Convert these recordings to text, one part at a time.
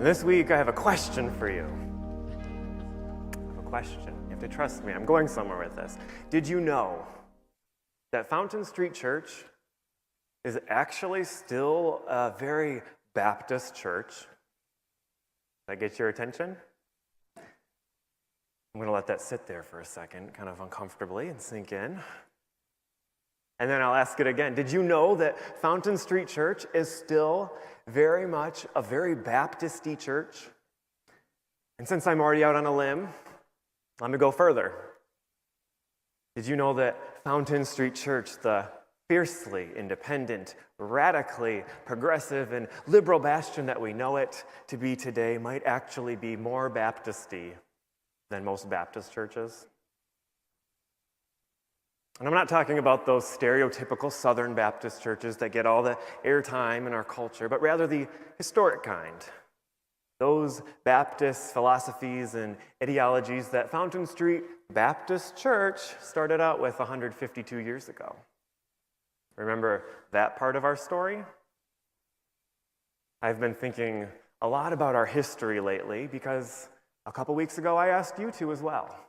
This week I have a question for you. I have a question. You have to trust me. I'm going somewhere with this. Did you know that Fountain Street Church is actually still a very Baptist church? Does that get your attention? I'm going to let that sit there for a second, kind of uncomfortably, and sink in. And then I'll ask it again. Did you know that Fountain Street Church is still very much a very Baptist-y church? And since I'm already out on a limb, let me go further. Did you know that Fountain Street Church, the fiercely independent, radically progressive, and liberal bastion that we know it to be today, might actually be more Baptist-y than most Baptist churches? And I'm not talking about those stereotypical Southern Baptist churches that get all the airtime in our culture, but rather the historic kind. Those Baptist philosophies and ideologies that Fountain Street Baptist Church started out with 152 years ago. Remember that part of our story? I've been thinking a lot about our history lately because a couple weeks ago I asked you to as well.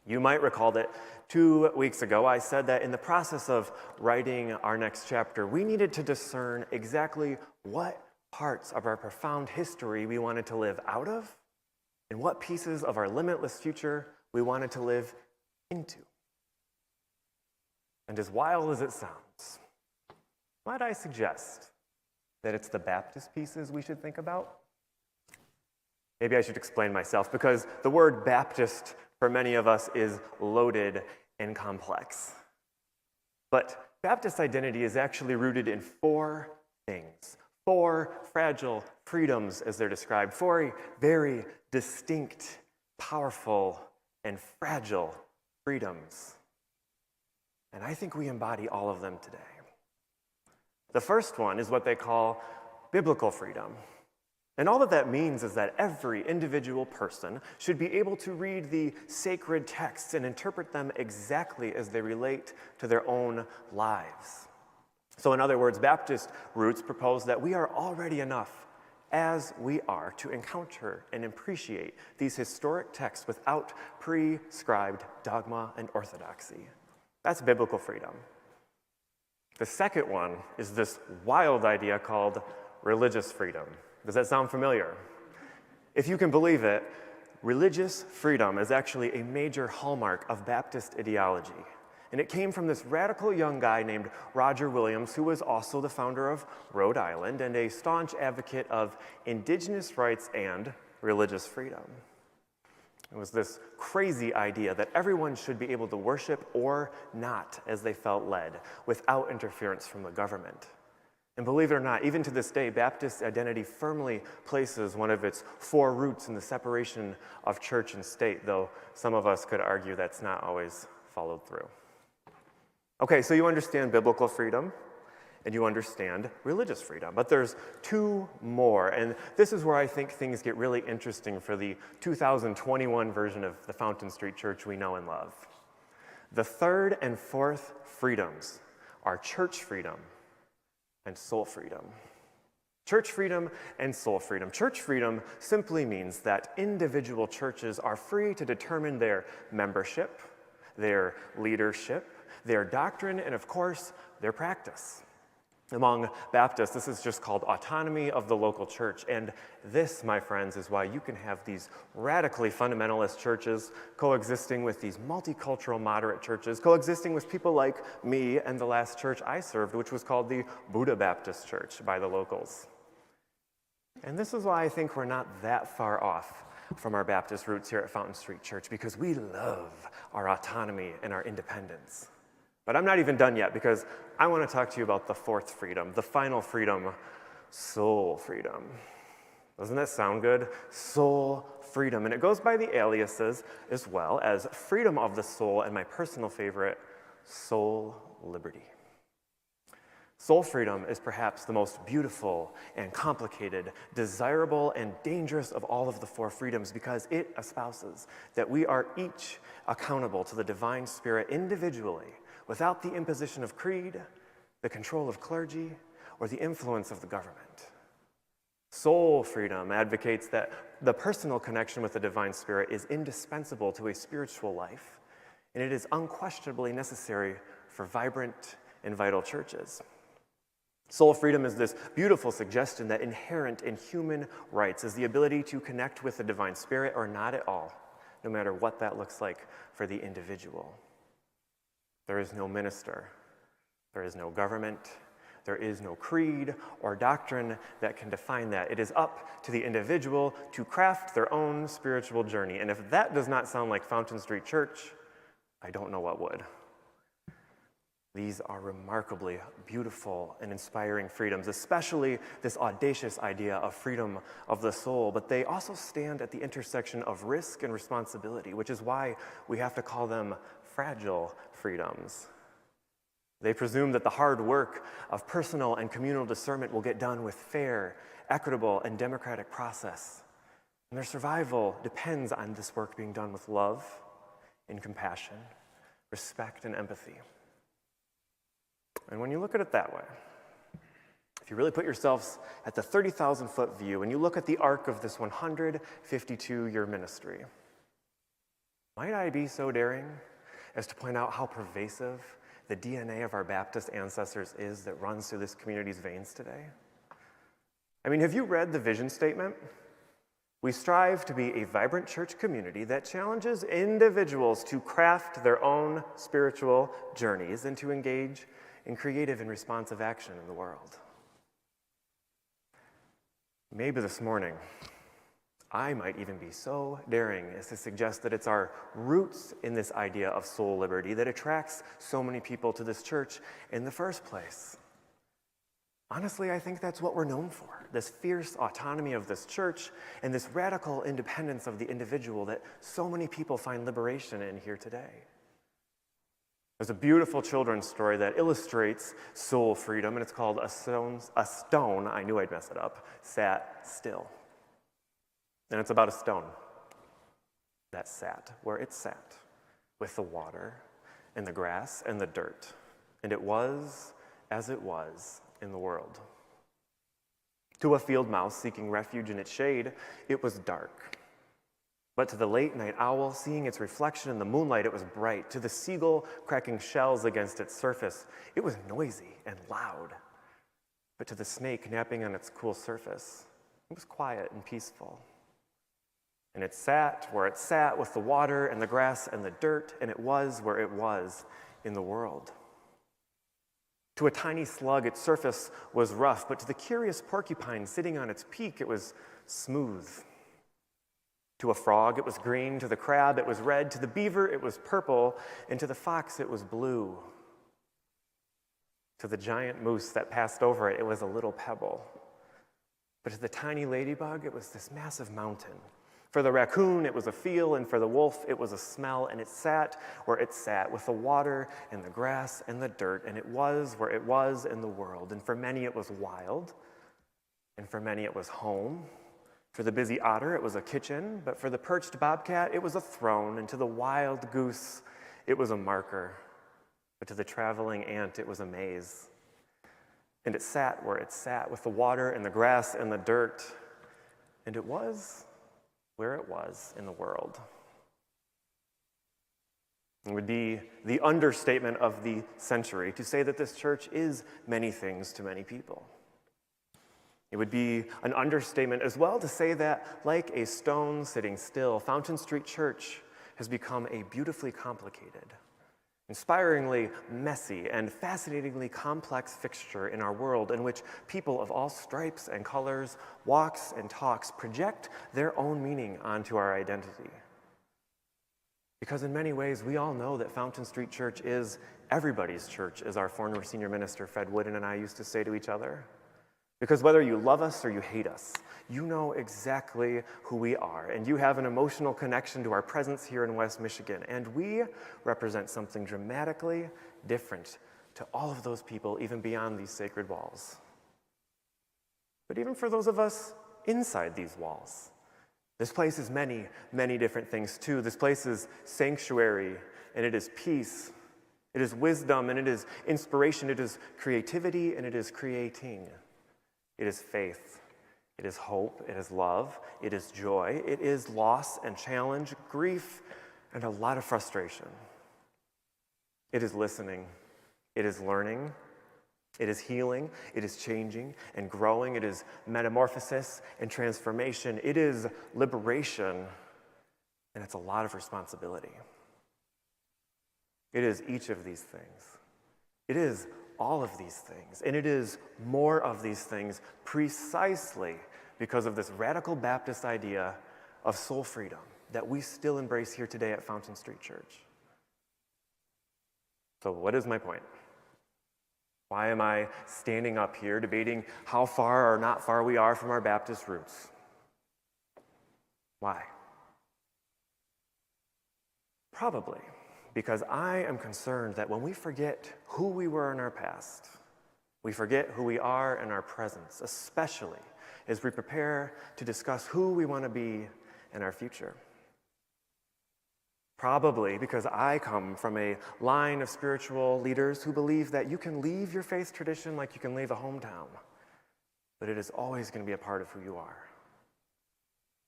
You might recall that 2 weeks ago I said that in the process of writing our next chapter, we needed to discern exactly what parts of our profound history we wanted to live out of and what pieces of our limitless future we wanted to live into. And as wild as it sounds, might I suggest that it's the Baptist pieces we should think about? Maybe I should explain myself, because the word Baptist for many of us is loaded and complex. But Baptist identity is actually rooted in 4 things, 4 fragile freedoms as they're described, 4 very distinct, powerful, and fragile freedoms. And I think we embody all of them today. The first one is what they call biblical freedom. And all that means is that every individual person should be able to read the sacred texts and interpret them exactly as they relate to their own lives. So in other words, Baptist roots propose that we are already enough as we are to encounter and appreciate these historic texts without prescribed dogma and orthodoxy. That's biblical freedom. The second one is this wild idea called religious freedom. Does that sound familiar? If you can believe it, religious freedom is actually a major hallmark of Baptist ideology. And it came from this radical young guy named Roger Williams, who was also the founder of Rhode Island and a staunch advocate of indigenous rights and religious freedom. It was this crazy idea that everyone should be able to worship or not as they felt led, without interference from the government. And believe it or not, even to this day, Baptist identity firmly places one of its 4 roots in the separation of church and state, though some of us could argue that's not always followed through. Okay, so you understand biblical freedom, and you understand religious freedom. But there's 2 more, and this is where I think things get really interesting for the 2021 version of the Fountain Street Church we know and love. The 3rd and 4th freedoms are church freedom and soul freedom. Church freedom and soul freedom. Church freedom simply means that individual churches are free to determine their membership, their leadership, their doctrine, and of course, their practice. Among Baptists, this is just called autonomy of the local church. And this, my friends, is why you can have these radically fundamentalist churches coexisting with these multicultural moderate churches, coexisting with people like me and the last church I served, which was called the Buddha Baptist Church by the locals. And this is why I think we're not that far off from our Baptist roots here at Fountain Street Church, because we love our autonomy and our independence. But I'm not even done yet, because I want to talk to you about the 4th freedom, the final freedom, soul freedom. Doesn't that sound good? Soul freedom. And it goes by the aliases as well as freedom of the soul and my personal favorite, soul liberty. Soul freedom is perhaps the most beautiful and complicated, desirable and dangerous of all of the 4 freedoms, because it espouses that we are each accountable to the divine spirit individually, without the imposition of creed, the control of clergy, or the influence of the government. Soul freedom advocates that the personal connection with the divine spirit is indispensable to a spiritual life, and it is unquestionably necessary for vibrant and vital churches. Soul freedom is this beautiful suggestion that inherent in human rights is the ability to connect with the divine spirit or not at all, no matter what that looks like for the individual. There is no minister, there is no government, there is no creed or doctrine that can define that. It is up to the individual to craft their own spiritual journey. And if that does not sound like Fountain Street Church, I don't know what would. These are remarkably beautiful and inspiring freedoms, especially this audacious idea of freedom of the soul. But they also stand at the intersection of risk and responsibility, which is why we have to call them fragile freedoms. They presume that the hard work of personal and communal discernment will get done with fair, equitable, and democratic process. And their survival depends on this work being done with love and compassion, respect and empathy. And when you look at it that way, if you really put yourselves at the 30,000-foot view and you look at the arc of this 152-year ministry, might I be so daring as to point out how pervasive the DNA of our Baptist ancestors is that runs through this community's veins today? I mean, have you read the vision statement? We strive to be a vibrant church community that challenges individuals to craft their own spiritual journeys and to engage in creative and responsive action in the world. Maybe this morning, I might even be so daring as to suggest that it's our roots in this idea of soul liberty that attracts so many people to this church in the first place. Honestly, I think that's what we're known for, this fierce autonomy of this church and this radical independence of the individual that so many people find liberation in here today. There's a beautiful children's story that illustrates soul freedom, and it's called A Stone, I knew I'd mess it up, Sat Still. And it's about a stone that sat where it sat, with the water and the grass and the dirt. And it was as it was in the world. To a field mouse seeking refuge in its shade, it was dark. But to the late-night owl, seeing its reflection in the moonlight, it was bright. To the seagull cracking shells against its surface, it was noisy and loud. But to the snake napping on its cool surface, it was quiet and peaceful. And it sat where it sat with the water and the grass and the dirt, and it was where it was in the world. To a tiny slug, its surface was rough, but to the curious porcupine sitting on its peak, it was smooth. To a frog, it was green. To the crab, it was red. To the beaver, it was purple. And to the fox, it was blue. To the giant moose that passed over it, it was a little pebble. But to the tiny ladybug, it was this massive mountain. For the raccoon, it was a feel, and for the wolf, it was a smell, and it sat where it sat, with the water and the grass and the dirt, and it was where it was in the world. And for many, it was wild, and for many, it was home. For the busy otter, it was a kitchen, but for the perched bobcat, it was a throne, and to the wild goose, it was a marker, but to the traveling ant, it was a maze. And it sat where it sat, with the water and the grass and the dirt, and it was where it was in the world. It would be the understatement of the century to say that this church is many things to many people. It would be an understatement as well to say that, like a stone sitting still, Fountain Street Church has become a beautifully complicated, inspiringly messy, and fascinatingly complex fixture in our world in which people of all stripes and colors, walks and talks project their own meaning onto our identity. Because in many ways, we all know that Fountain Street Church is everybody's church, as our former senior minister, Fred Wooden, and I used to say to each other. Because whether you love us or you hate us, you know exactly who we are, and you have an emotional connection to our presence here in West Michigan, and we represent something dramatically different to all of those people, even beyond these sacred walls. But even for those of us inside these walls, this place is many, many different things too. This place is sanctuary, and it is peace, it is wisdom, and it is inspiration, it is creativity, and it is creating. It is faith, It is hope, it is love, it is joy, it is loss and challenge, grief, and a lot of frustration. It is listening, it is learning, it is healing, it is changing and growing, it is metamorphosis and transformation, it is liberation, and it's a lot of responsibility. It is each of these things. It is all of these things, and it is more of these things precisely because of this radical Baptist idea of soul freedom that we still embrace here today at Fountain Street Church. So what is my point? Why am I standing up here debating how far or not far we are from our Baptist roots? Why? Probably because I am concerned that when we forget who we were in our past, we forget who we are in our presence, especially as we prepare to discuss who we want to be in our future. Probably because I come from a line of spiritual leaders who believe that you can leave your faith tradition like you can leave a hometown, but it is always going to be a part of who you are.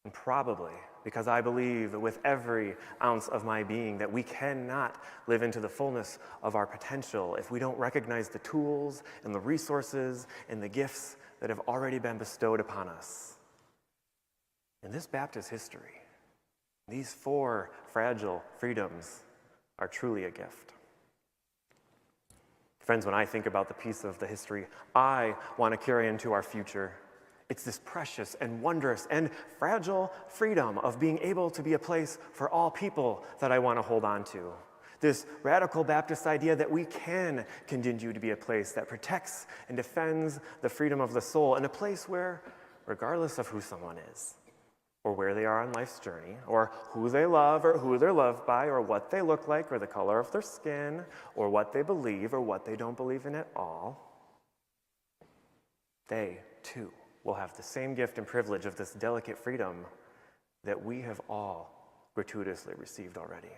And probably because I believe with every ounce of my being that we cannot live into the fullness of our potential if we don't recognize the tools and the resources and the gifts that have already been bestowed upon us. In this Baptist history, these 4 fragile freedoms are truly a gift. Friends, when I think about the piece of the history I want to carry into our future, it's this precious and wondrous and fragile freedom of being able to be a place for all people that I want to hold on to. This radical Baptist idea that we can continue to be a place that protects and defends the freedom of the soul, and a place where, regardless of who someone is, or where they are on life's journey, or who they love, or who they're loved by, or what they look like, or the color of their skin, or what they believe, or what they don't believe in at all, they, too, will have the same gift and privilege of this delicate freedom that we have all gratuitously received already.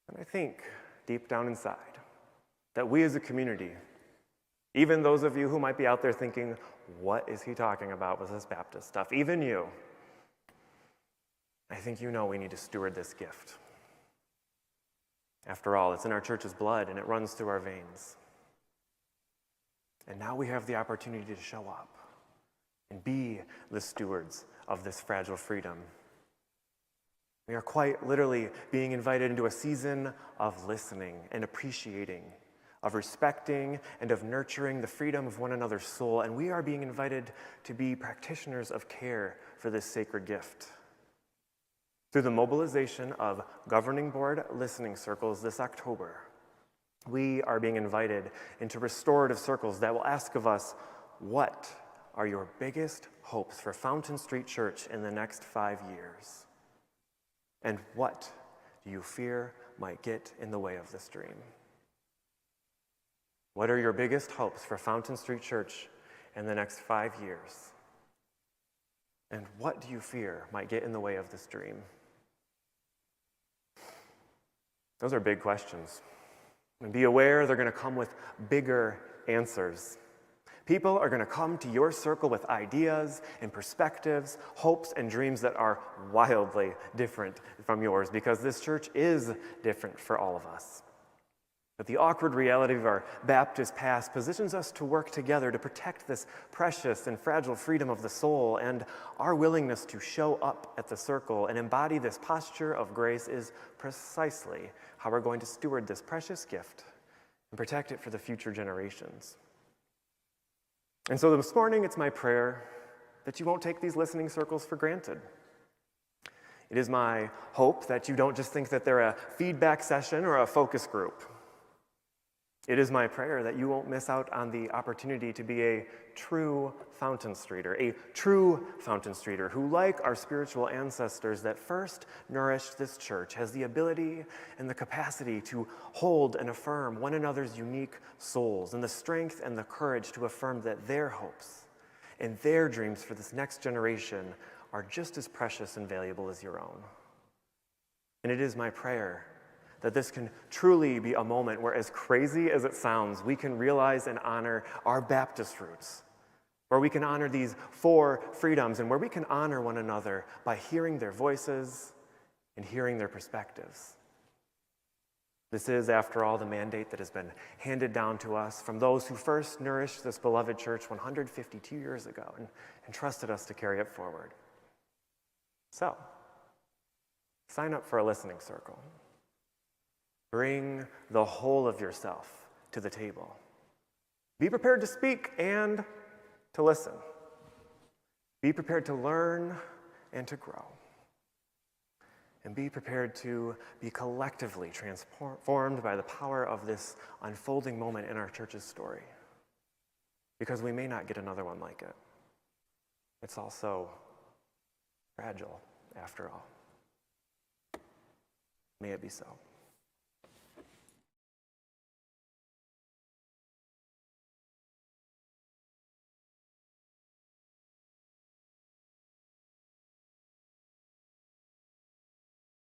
And I think, deep down inside, that we as a community, even those of you who might be out there thinking, what is he talking about with this Baptist stuff? Even you, I think you know we need to steward this gift. After all, it's in our church's blood and it runs through our veins. And now we have the opportunity to show up and be the stewards of this fragile freedom. We are quite literally being invited into a season of listening and appreciating, of respecting and of nurturing the freedom of one another's soul, and we are being invited to be practitioners of care for this sacred gift. Through the mobilization of governing board listening circles this October, we are being invited into restorative circles that will ask of us, what are your biggest hopes for Fountain Street Church in the next 5 years? And what do you fear might get in the way of this dream? What are your biggest hopes for Fountain Street Church in the next 5 years? And what do you fear might get in the way of this dream? Those are big questions. And be aware they're going to come with bigger answers. People are going to come to your circle with ideas and perspectives, hopes and dreams that are wildly different from yours, because this church is different for all of us. But the awkward reality of our Baptist past positions us to work together to protect this precious and fragile freedom of the soul, and our willingness to show up at the circle and embody this posture of grace is precisely how we're going to steward this precious gift and protect it for the future generations. And so this morning, it's my prayer that you won't take these listening circles for granted. It is my hope that you don't just think that they're a feedback session or a focus group. It is my prayer that you won't miss out on the opportunity to be a true Fountain Streeter, who, like our spiritual ancestors that first nourished this church, has the ability and the capacity to hold and affirm one another's unique souls and the strength and the courage to affirm that their hopes and their dreams for this next generation are just as precious and valuable as your own. And it is my prayer that this can truly be a moment where, as crazy as it sounds, we can realize and honor our Baptist roots, where we can honor these 4 freedoms and where we can honor one another by hearing their voices and hearing their perspectives. This is, after all, the mandate that has been handed down to us from those who first nourished this beloved church 152 years ago and entrusted us to carry it forward. So, sign up for a listening circle. Bring the whole of yourself to the table. Be prepared to speak and to listen. Be prepared to learn and to grow. And be prepared to be collectively transformed by the power of this unfolding moment in our church's story. Because we may not get another one like it. It's also fragile, after all. May it be so.